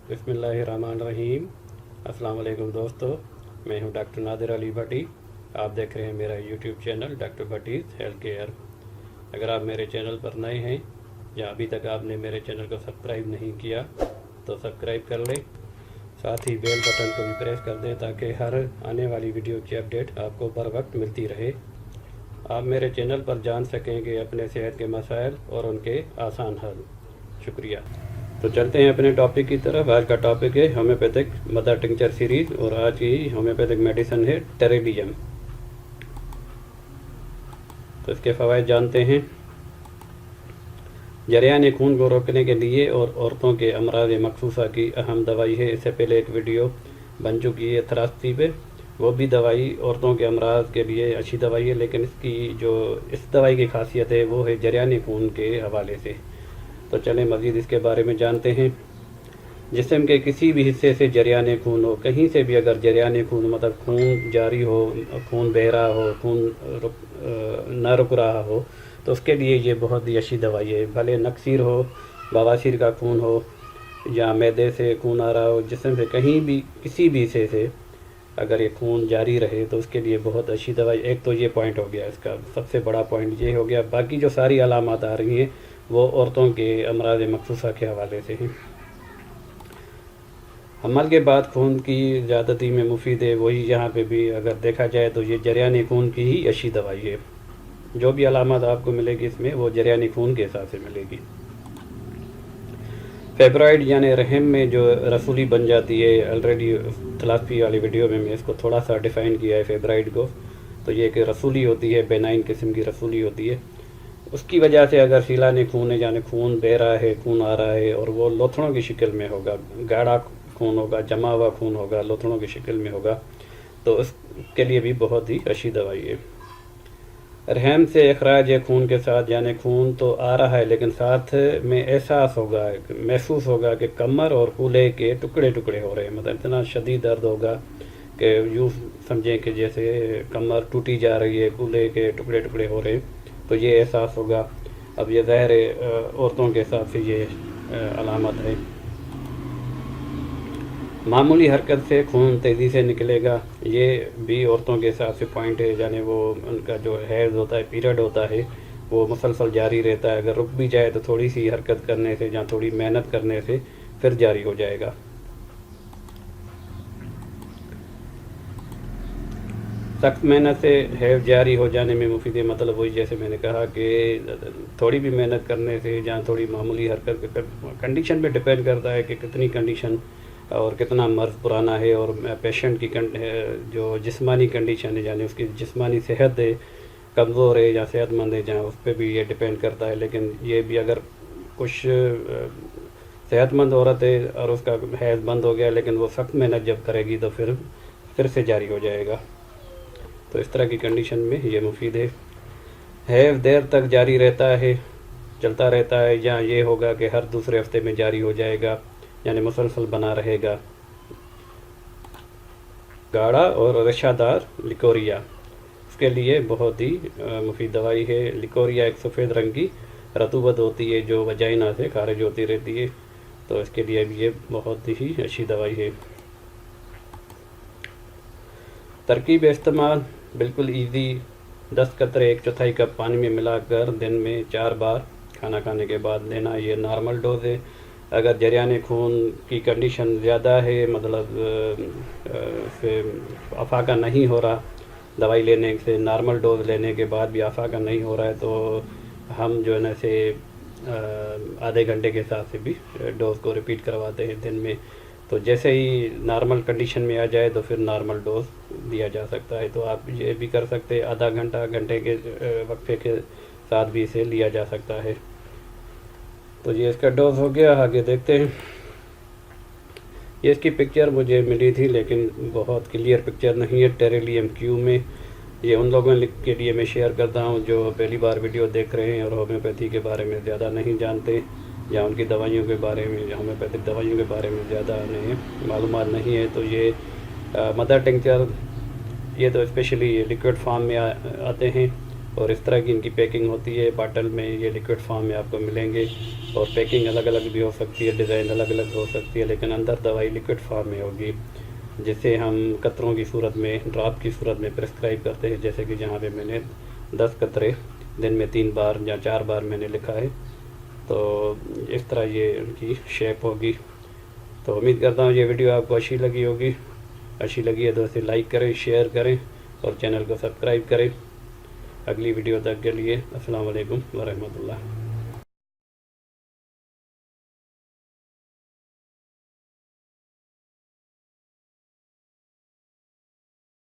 बिस्मिल्लाहिर्रहमानिर्रहीम। अस्सलाम वालेकुम दोस्तों, मैं हूं डॉक्टर नादिर अली भट्टी। आप देख रहे हैं मेरा YouTube channel doctor Bhatti's health care. अगर आप मेरे चैनल पर नए हैं या अभी तक आपने मेरे चैनल को सब्सक्राइब नहीं किया तो सब्सक्राइब कर लें, साथ ही बेल बटन को भी प्रेस कर दें ताकि हर आने वाली वीडियो की अपडेट आपको बर वक्त मिलती रहे। आप मेरे चैनल पर जान सकेंगे अपने सेहत के मसाइल और उनके आसान हल। शुक्रिया। तो चलते हैं अपने टॉपिक की तरफ। आज का टॉपिक है होम्योपैथिक मदर टिंचर सीरीज़ और आज की होम्योपैथिक मेडिसिन है टेरेलियम। तो इसके फ़वाइद जानते हैं। जरियान खून को रोकने के लिए और औरतों के अमराज मखसूसा की अहम दवाई है। इससे पहले एक वीडियो बन चुकी है थ्रास्ती पे, वो भी दवाई औरतों के अमराज के लिए अच्छी दवाई है, लेकिन इस दवाई की खासियत है वो है जरियान खून के हवाले से। तो चलें मज़ीद इसके बारे में जानते हैं। जिस्म के किसी भी हिस्से से जरियान खून हो, कहीं से भी अगर जरियान खून मतलब खून जारी हो, खून बह रहा हो, खून ना रुक रहा हो, तो उसके लिए ये बहुत ही अच्छी दवाई है। भले नक्सीर हो, बवासीर का खून हो या मैदे से खून आ रहा हो, जिस्म से कहीं भी किसी भी हिस्से से अगर ये खून जारी रहे तो उसके लिए बहुत अच्छी दवाई। एक तो ये पॉइंट हो गया, इसका सबसे बड़ा पॉइंट ये हो गया। बाकी जो सारी अलामत आ रही हैं वो औरतों के अमराज मखसूसा के हवाले से हैं। हमल के बाद खून की ज़्यादती में मुफीद है, वही यहाँ पे भी अगर देखा जाए तो ये जरियान खून की ही अच्छी दवाई है। जो भी अलामत आपको मिलेगी इसमें वो जरियान खून के हिसाब से मिलेगी। फेब्रॉइड यानी रहम में जो रसूली बन जाती है, ऑलरेडी थलास्फी वाली वीडियो में मैं इसको थोड़ा सा डिफ़ाइन किया है फेब्रॉइड को। तो ये कि रसूली होती है, बेनाइन किस्म की रसूली होती है। उसकी वजह से अगर सीलाने खून है, यानी खून बह रहा है, खून आ रहा है और वो लोथड़ों की शक्ल में होगा, गाढ़ा खून होगा, जमा हुआ खून होगा, लोथड़ों की शक्ल में होगा, तो उसके लिए भी बहुत ही अच्छी दवाई है। रहम से अखराज खून के साथ, यानी खून तो आ रहा है लेकिन साथ में एहसास होगा, महसूस होगा कि कमर और कूल्हे के टुकड़े टुकड़े हो रहे हैं। मतलब इतना शदीद दर्द होगा कि यूँ समझें कि जैसे कमर टूटी जा रही है, कूल्हे के टुकड़े टुकड़े हो रहे हैं, तो ये एहसास होगा। अब ये ज़ाहिर औरतों के हिसाब से ये अलामत है। मामूली हरकत से खून तेज़ी से निकलेगा, ये भी औरतों के हिसाब से पॉइंट है। यानी वो उनका जो हैज़ होता है, पीरियड होता है, वो मुसलसल जारी रहता है। अगर रुक भी जाए तो थोड़ी सी हरकत करने से या थोड़ी मेहनत करने से फिर जारी हो जाएगा। सख्त मेहनत से हैज़ जारी हो जाने में मुफीद है। मतलब वही जैसे मैंने कहा कि थोड़ी भी मेहनत करने से या थोड़ी मामूली हरकत, कंडीशन पे डिपेंड करता है कि कितनी कंडीशन और कितना मर्ज़ पुराना है और पेशेंट की जो जिस्मानी कंडीशन है, यानी उसकी जिस्मानी सेहत है, कमज़ोर है या सेहतमंद है, जहाँ उस पर भी ये डिपेंड करता है। लेकिन ये भी अगर कुछ सेहतमंद औरत है और उसका हैज़ बंद हो गया लेकिन वो सख्त मेहनत जब करेगी तो फिर से जारी हो जाएगा। तो इस तरह की कंडीशन में ये मुफीद है। हैज़ देर तक जारी रहता है, चलता रहता है, या ये होगा कि हर दूसरे हफ्ते में जारी हो जाएगा, यानी मुसलसल बना रहेगा। गाढ़ा और रेशादार लिकोरिया, इसके लिए बहुत ही मुफीद दवाई है। लिकोरिया एक सफ़ेद रंग की रतूबत होती है जो वजाइना से खारिज होती रहती है, तो इसके लिए भी ये बहुत ही अच्छी दवाई है। तरकीब इस्तेमाल बिल्कुल इजी। 10 कतरे 1/4 कप पानी में मिलाकर दिन में 4 बार खाना खाने के बाद लेना, ये नॉर्मल डोज है। अगर जरियान खून की कंडीशन ज़्यादा है, मतलब अफाका नहीं हो रहा, दवाई लेने से नॉर्मल डोज लेने के बाद भी अफाका नहीं हो रहा है, तो हम जो है ना से आधे घंटे के हिसाब से भी डोज को रिपीट करवाते हैं दिन में। तो जैसे ही नॉर्मल कंडीशन में आ जाए तो फिर नॉर्मल डोज दिया जा सकता है। तो आप ये भी कर सकते हैं, आधा घंटे के वक्फे के साथ भी इसे लिया जा सकता है। तो ये इसका डोज हो गया। आगे देखते हैं। ये इसकी पिक्चर मुझे मिली थी लेकिन बहुत क्लियर पिक्चर नहीं है टेरेलियम क्यू में। ये उन लोगों के लिए मैं शेयर करता हूँ जो पहली बार वीडियो देख रहे हैं और होम्योपैथी के बारे में ज़्यादा नहीं जानते, या उनकी दवाइयों के बारे में, होम्योपैथिक दवाइयों के बारे में ज़्यादा नहीं मालूमात नहीं है। तो ये मदर टिंचर, ये तो स्पेशली लिक्विड फॉर्म में आते हैं اور اس طرح کی ان کی پیکنگ ہوتی ہے، باٹل میں یہ لیکوڈ فارم میں آپ کو ملیں گے، اور پیکنگ الگ الگ بھی ہو سکتی ہے، ڈیزائن الگ الگ ہو سکتی ہے، لیکن اندر دوائی لیکوڈ فارم میں ہوگی، جسے ہم قطروں کی صورت میں، ڈراپ کی صورت میں پرسکرائب کرتے ہیں، جیسے کہ جہاں پہ میں نے 10 قطرے دن میں 3 بار یا 4 بار میں نے لکھا ہے، تو اس طرح یہ ان کی شیپ ہوگی۔ تو امید کرتا ہوں یہ ویڈیو آپ کو اچھی لگی ہوگی، اچھی لگی ہے تو اسے لائک کریں، شیئر کریں اور چینل کو سبسکرائب کریں۔ اگلی ویڈیو تک کے لیے السلام علیکم ورحمۃ اللہ۔